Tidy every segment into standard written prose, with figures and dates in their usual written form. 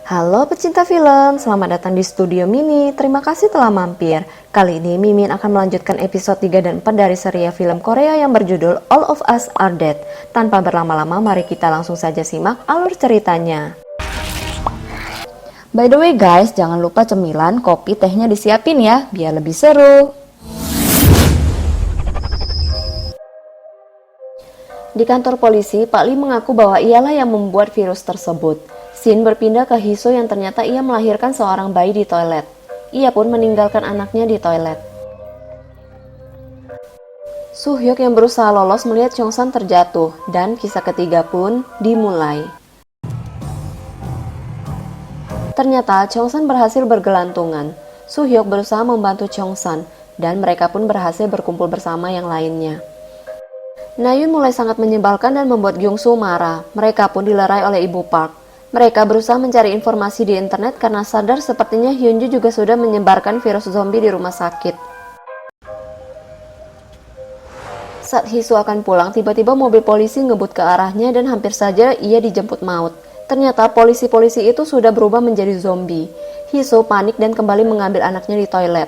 Halo pecinta film, selamat datang di Studio Mini. Terima kasih telah mampir. Kali ini Mimin akan melanjutkan episode 3 dan 4 dari serial film Korea yang berjudul All of Us Are Dead. Tanpa berlama-lama, mari kita langsung saja simak alur ceritanya. By the way guys, jangan lupa cemilan, kopi, tehnya disiapin ya, biar lebih seru. Di kantor polisi, Pak Lee mengaku bahwa ialah yang membuat virus tersebut. Shin berpindah ke Hiso yang ternyata ia melahirkan seorang bayi di toilet. Ia pun meninggalkan anaknya di toilet. Soo-hyuk yang berusaha lolos melihat Chong-san terjatuh, dan kisah ketiga pun dimulai. Ternyata Chong-san berhasil bergelantungan. Soo-hyuk berusaha membantu Chong-san, dan mereka pun berhasil berkumpul bersama yang lainnya. Na-yoon mulai sangat menyebalkan dan membuat Kyung-soo marah. Mereka pun dilerai oleh Ibu Park. Mereka berusaha mencari informasi di internet karena sadar sepertinya Hyunju juga sudah menyebarkan virus zombie di rumah sakit. Saat Hisu akan pulang, tiba-tiba mobil polisi ngebut ke arahnya dan hampir saja ia dijemput maut. Ternyata polisi-polisi itu sudah berubah menjadi zombie. Hisu panik dan kembali mengambil anaknya di toilet.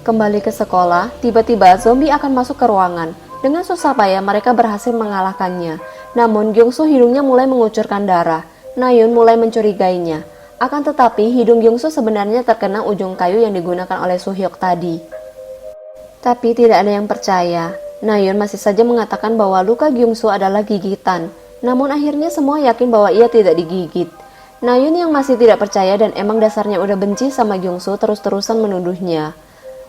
Kembali ke sekolah, tiba-tiba zombie akan masuk ke ruangan. Dengan susah payah mereka berhasil mengalahkannya. Namun Kyung-soo hidungnya mulai mengucurkan darah. Na-yoon mulai mencurigainya. Akan tetapi hidung Kyung-soo sebenarnya terkena ujung kayu yang digunakan oleh Soo-hyuk tadi. Tapi tidak ada yang percaya. Na-yoon masih saja mengatakan bahwa luka Kyung-soo adalah gigitan. Namun akhirnya semua yakin bahwa ia tidak digigit. Na-yoon yang masih tidak percaya dan emang dasarnya udah benci sama Kyung-soo terus-terusan menuduhnya.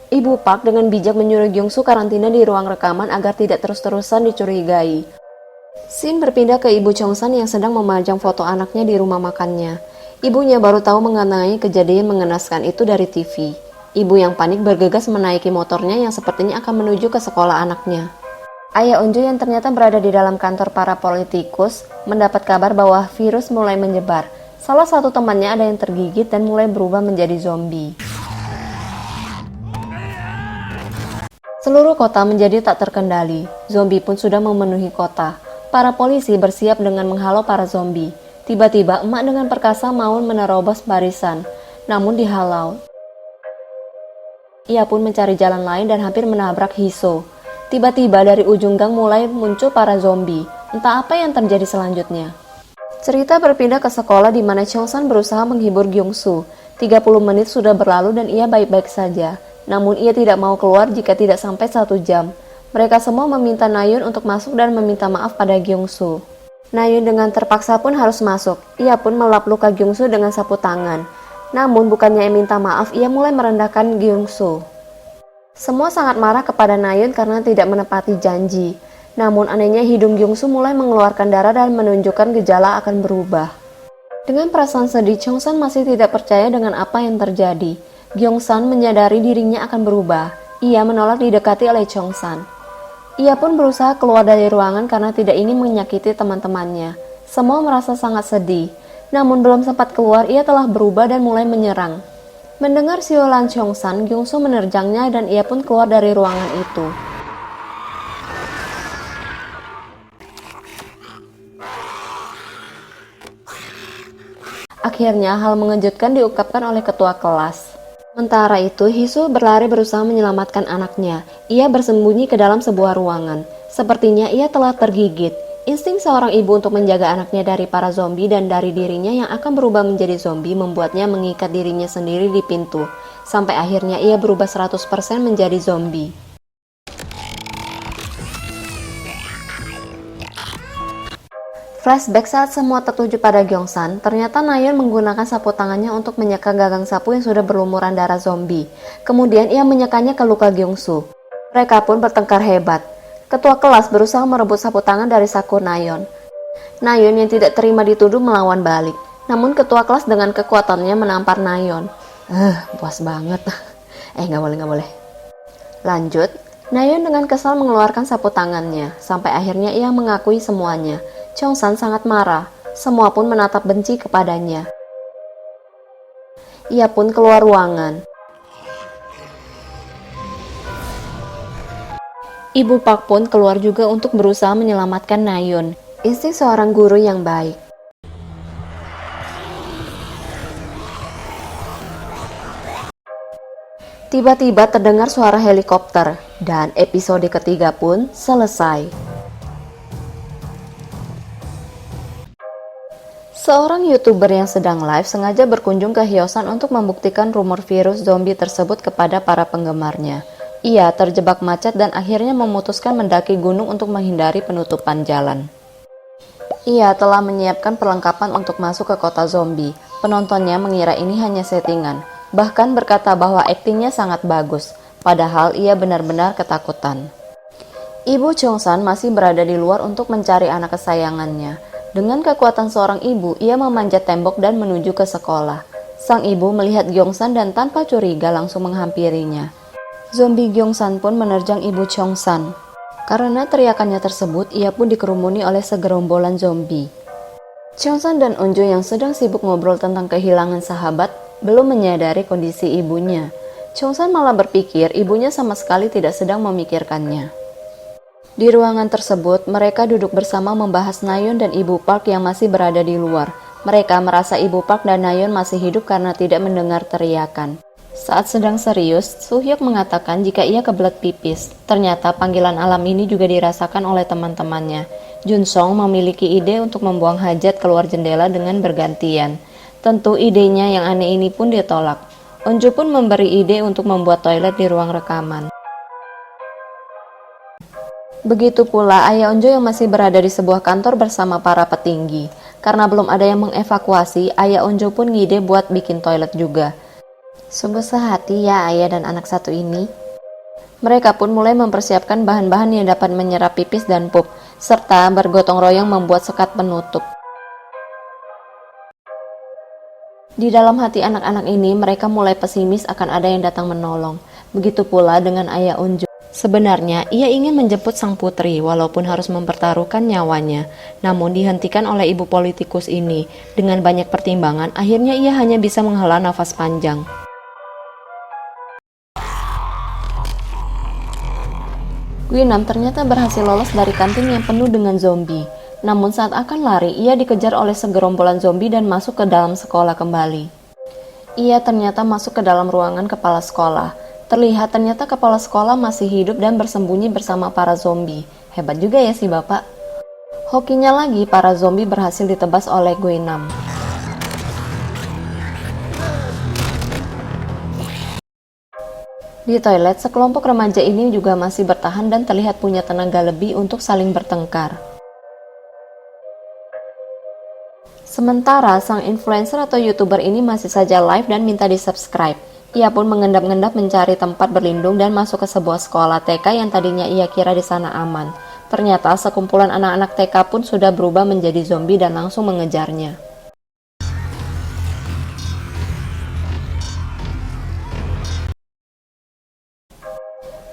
Ibu Park dengan bijak menyuruh Kyung-soo karantina di ruang rekaman agar tidak terus-terusan dicurigai. Shin berpindah ke ibu Chong-san yang sedang memajang foto anaknya di rumah makannya. Ibunya baru tahu mengenai kejadian mengenaskan itu dari TV. Ibu yang panik bergegas menaiki motornya yang sepertinya akan menuju ke sekolah anaknya. Ayah Eunju yang ternyata berada di dalam kantor para politikus mendapat kabar bahwa virus mulai menyebar. Salah satu temannya ada yang tergigit dan mulai berubah menjadi zombie. Seluruh kota menjadi tak terkendali. Zombie pun sudah memenuhi kota. Para polisi bersiap dengan menghalau para zombie. Tiba-tiba emak dengan perkasa mau menerobos barisan, namun dihalau. Ia pun mencari jalan lain dan hampir menabrak Hiso. Tiba-tiba dari ujung gang mulai muncul para zombie. Entah apa yang terjadi selanjutnya. Cerita berpindah ke sekolah di mana Chong-san berusaha menghibur Kyung-soo. 30 menit sudah berlalu dan ia baik-baik saja. Namun ia tidak mau keluar jika tidak sampai 1 jam. Mereka semua meminta Na-yoon untuk masuk dan meminta maaf pada Kyung-soo. Na-yoon dengan terpaksa pun harus masuk. Ia pun melap luka Kyung-soo dengan sapu tangan. Namun bukannya minta maaf, ia mulai merendahkan Kyung-soo. Semua sangat marah kepada Na-yoon karena tidak menepati janji. Namun anehnya hidung Kyung-soo mulai mengeluarkan darah dan menunjukkan gejala akan berubah. Dengan perasaan sedih, Chong-san masih tidak percaya dengan apa yang terjadi. Kyung-san menyadari dirinya akan berubah. Ia menolak didekati oleh Chong-san. Ia pun berusaha keluar dari ruangan karena tidak ingin menyakiti teman-temannya. Semua merasa sangat sedih. Namun belum sempat keluar, ia telah berubah dan mulai menyerang. Mendengar siulan Chong-san, Kyung-soo menerjangnya dan ia pun keluar dari ruangan itu. Akhirnya hal mengejutkan diungkapkan oleh ketua kelas. Sementara itu, Hisu berlari berusaha menyelamatkan anaknya. Ia bersembunyi ke dalam sebuah ruangan. Sepertinya ia telah tergigit. Insting seorang ibu untuk menjaga anaknya dari para zombie dan dari dirinya yang akan berubah menjadi zombie membuatnya mengikat dirinya sendiri di pintu. Sampai akhirnya ia berubah 100% menjadi zombie. Flashback saat semua tertuju pada Gyeongsan, ternyata Na-yoon menggunakan sapu tangannya untuk menyeka gagang sapu yang sudah berlumuran darah zombie. Kemudian ia menyekanya ke luka Kyung-soo. Mereka pun bertengkar hebat. Ketua kelas berusaha merebut sapu tangan dari saku Na-yoon. Na-yoon yang tidak terima dituduh melawan balik. Namun ketua kelas dengan kekuatannya menampar Na-yoon. Puas banget. Nggak boleh. Lanjut, Na-yoon dengan kesal mengeluarkan sapu tangannya. Sampai akhirnya ia mengakui semuanya. Chong-san sangat marah, semua pun menatap benci kepadanya. Ia pun keluar ruangan. Ibu Park pun keluar juga untuk berusaha menyelamatkan Na-yoon. Insting seorang guru yang baik. Tiba-tiba terdengar suara helikopter, dan episode ketiga pun selesai. Seorang YouTuber yang sedang live sengaja berkunjung ke Hyosan untuk membuktikan rumor virus zombie tersebut kepada para penggemarnya. Ia terjebak macet dan akhirnya memutuskan mendaki gunung untuk menghindari penutupan jalan. Ia telah menyiapkan perlengkapan untuk masuk ke kota zombie. Penontonnya mengira ini hanya settingan, bahkan berkata bahwa aktingnya sangat bagus, padahal ia benar-benar ketakutan. Ibu Cheong-san masih berada di luar untuk mencari anak kesayangannya. Dengan kekuatan seorang ibu, ia memanjat tembok dan menuju ke sekolah. Sang ibu melihat Gyeong-san dan tanpa curiga langsung menghampirinya. Zombie Gyeong-san pun menerjang ibu Cheong-san. Karena teriakannya tersebut, ia pun dikerumuni oleh segerombolan zombie. Cheong-san dan Eunjo yang sedang sibuk ngobrol tentang kehilangan sahabat belum menyadari kondisi ibunya. Cheong-san malah berpikir ibunya sama sekali tidak sedang memikirkannya. Di ruangan tersebut, mereka duduk bersama membahas Nayeon dan Ibu Park yang masih berada di luar. Mereka merasa Ibu Park dan Nayeon masih hidup karena tidak mendengar teriakan. Saat sedang serius, Soo-hyuk mengatakan jika ia kebelet pipis. Ternyata panggilan alam ini juga dirasakan oleh teman-temannya. Jun-song memiliki ide untuk membuang hajat keluar jendela dengan bergantian. Tentu idenya yang aneh ini pun ditolak. Eunjo pun memberi ide untuk membuat toilet di ruang rekaman. Begitu pula ayah Eunjo yang masih berada di sebuah kantor bersama para petinggi. Karena belum ada yang mengevakuasi, ayah Eunjo pun ngide buat bikin toilet juga. Sungguh sehati ya ayah dan anak satu ini. Mereka pun mulai mempersiapkan bahan-bahan yang dapat menyerap pipis dan pup, serta bergotong royong membuat sekat penutup. Di dalam hati anak-anak ini, mereka mulai pesimis akan ada yang datang menolong. Begitu pula dengan ayah Eunjo. Sebenarnya, ia ingin menjemput sang putri walaupun harus mempertaruhkan nyawanya. Namun dihentikan oleh ibu politikus ini. Dengan banyak pertimbangan, akhirnya ia hanya bisa menghela nafas panjang. Guinam ternyata berhasil lolos dari kantin yang penuh dengan zombie. Namun saat akan lari, ia dikejar oleh segerombolan zombie dan masuk ke dalam sekolah kembali. Ia ternyata masuk ke dalam ruangan kepala sekolah. Terlihat ternyata kepala sekolah masih hidup dan bersembunyi bersama para zombie. Hebat juga ya si bapak. Hokinya lagi, para zombie berhasil ditebas oleh Guinam. Di toilet, sekelompok remaja ini juga masih bertahan dan terlihat punya tenaga lebih untuk saling bertengkar. Sementara, sang influencer atau YouTuber ini masih saja live dan minta di-subscribe. Ia pun mengendap-endap mencari tempat berlindung dan masuk ke sebuah sekolah TK yang tadinya ia kira di sana aman. Ternyata sekumpulan anak-anak TK pun sudah berubah menjadi zombie dan langsung mengejarnya.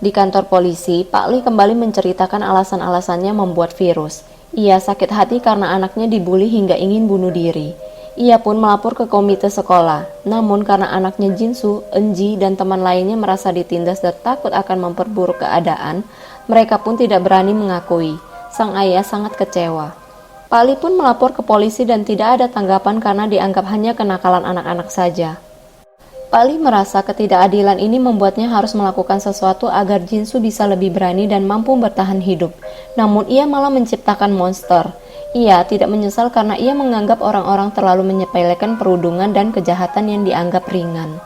Di kantor polisi, Pak Lee kembali menceritakan alasan-alasannya membuat virus. Ia sakit hati karena anaknya dibully hingga ingin bunuh diri. Ia pun melapor ke komite sekolah. Namun karena anaknya Jinsu, Eunji, dan teman lainnya merasa ditindas dan takut akan memperburuk keadaan, mereka pun tidak berani mengakui. Sang ayah sangat kecewa. Pak Lee pun melapor ke polisi dan tidak ada tanggapan karena dianggap hanya kenakalan anak-anak saja. Pak Lee merasa ketidakadilan ini membuatnya harus melakukan sesuatu agar Jinsu bisa lebih berani dan mampu bertahan hidup. Namun ia malah menciptakan monster. Ia tidak menyesal karena ia menganggap orang-orang terlalu menyepelekan perundungan dan kejahatan yang dianggap ringan.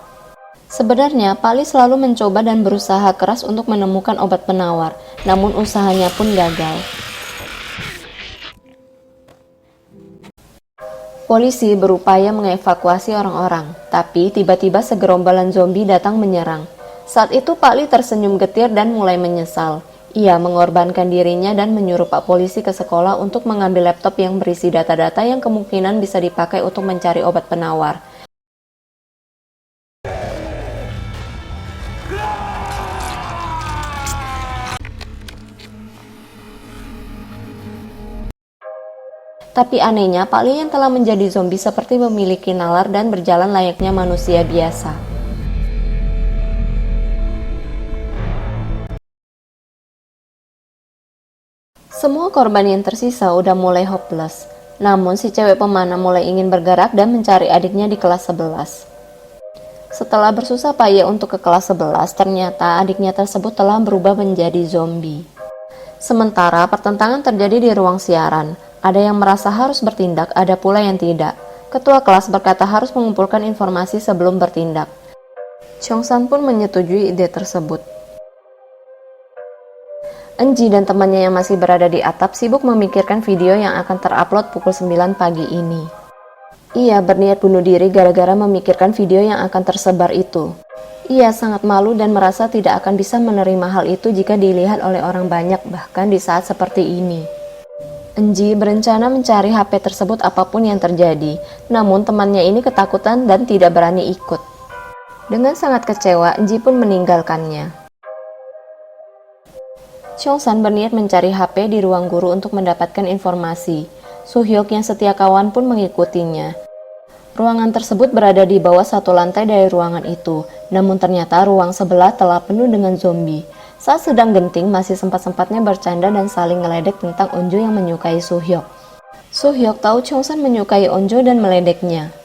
Sebenarnya, Pak Lee selalu mencoba dan berusaha keras untuk menemukan obat penawar, namun usahanya pun gagal. Polisi berupaya mengevakuasi orang-orang, tapi tiba-tiba segerombolan zombie datang menyerang. Saat itu Pak Lee tersenyum getir dan mulai menyesal. Ia mengorbankan dirinya dan menyuruh Pak Polisi ke sekolah untuk mengambil laptop yang berisi data-data yang kemungkinan bisa dipakai untuk mencari obat penawar. Tapi anehnya, Pak Lee yang telah menjadi zombie seperti memiliki nalar dan berjalan layaknya manusia biasa. Semua korban yang tersisa udah mulai hopeless. Namun si cewek pemanah mulai ingin bergerak dan mencari adiknya di kelas 11. Setelah bersusah payah untuk ke kelas 11, ternyata adiknya tersebut telah berubah menjadi zombie. Sementara pertentangan terjadi di ruang siaran. Ada yang merasa harus bertindak, ada pula yang tidak. Ketua kelas berkata harus mengumpulkan informasi sebelum bertindak. Cheong-san pun menyetujui ide tersebut. Enji dan temannya yang masih berada di atap sibuk memikirkan video yang akan terupload pukul 9 pagi ini. Ia berniat bunuh diri gara-gara memikirkan video yang akan tersebar itu. Ia sangat malu dan merasa tidak akan bisa menerima hal itu jika dilihat oleh orang banyak, bahkan di saat seperti ini. Enji berencana mencari HP tersebut apapun yang terjadi, namun temannya ini ketakutan dan tidak berani ikut. Dengan sangat kecewa, Enji pun meninggalkannya. Cheong-san berniat mencari HP di ruang guru untuk mendapatkan informasi. Soo-hyuk yang setia kawan pun mengikutinya. Ruangan tersebut berada di bawah satu lantai dari ruangan itu, namun ternyata ruang sebelah telah penuh dengan zombie. Saat sedang genting, masih sempat-sempatnya bercanda dan saling ngeledek tentang Onjo yang menyukai Soo-hyuk. Soo-hyuk tahu Cheong-san menyukai Onjo dan meledeknya.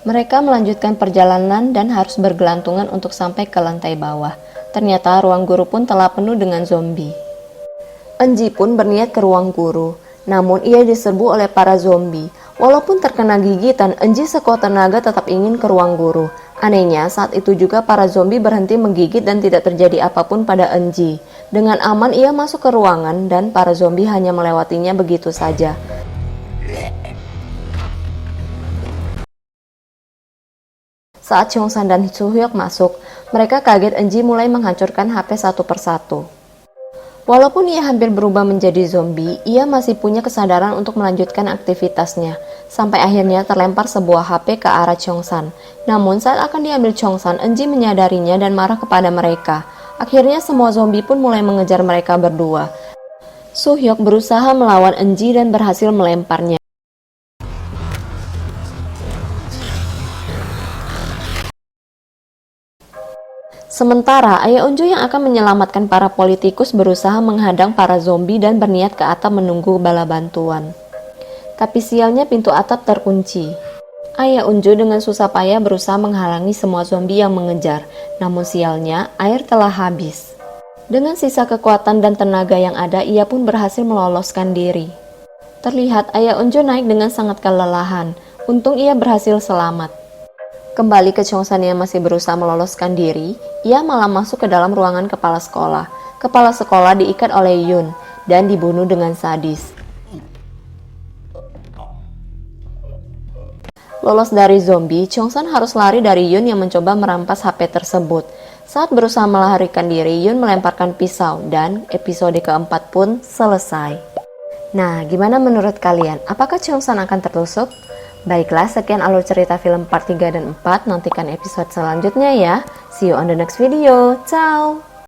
Mereka melanjutkan perjalanan dan harus bergelantungan untuk sampai ke lantai bawah. Ternyata ruang guru pun telah penuh dengan zombie. Enji pun berniat ke ruang guru, namun ia diserbu oleh para zombie. Walaupun terkena gigitan, Enji sekuat tenaga tetap ingin ke ruang guru. Anehnya, saat itu juga para zombie berhenti menggigit dan tidak terjadi apapun pada Enji. Dengan aman ia masuk ke ruangan dan para zombie hanya melewatinya begitu saja. Saat Cheong-san dan Soo-hyuk masuk, mereka kaget Enji mulai menghancurkan HP satu persatu. Walaupun ia hampir berubah menjadi zombie, ia masih punya kesadaran untuk melanjutkan aktivitasnya. Sampai akhirnya terlempar sebuah HP ke arah Cheong-san. Namun saat akan diambil Cheong-san, Enji menyadarinya dan marah kepada mereka. Akhirnya semua zombie pun mulai mengejar mereka berdua. Soo-hyuk berusaha melawan Enji dan berhasil melemparnya. Sementara ayah Onjo yang akan menyelamatkan para politikus berusaha menghadang para zombie dan berniat ke atap menunggu bala bantuan. Tapi sialnya pintu atap terkunci. Ayah Onjo dengan susah payah berusaha menghalangi semua zombie yang mengejar, namun sialnya air telah habis. Dengan sisa kekuatan dan tenaga yang ada, ia pun berhasil meloloskan diri. Terlihat ayah Onjo naik dengan sangat kelelahan, untung ia berhasil selamat. Kembali ke Cheong-san yang masih berusaha meloloskan diri, ia malah masuk ke dalam ruangan kepala sekolah. Kepala sekolah diikat oleh Yun dan dibunuh dengan sadis. Lolos dari zombie, Cheong-san harus lari dari Yun yang mencoba merampas HP tersebut. Saat berusaha melarikan diri, Yun melemparkan pisau dan episode keempat pun selesai. Nah, gimana menurut kalian? Apakah Cheong-san akan tertusuk? Baiklah, sekian alur cerita film part 3 dan 4. Nantikan episode selanjutnya ya. See you on the next video. Ciao!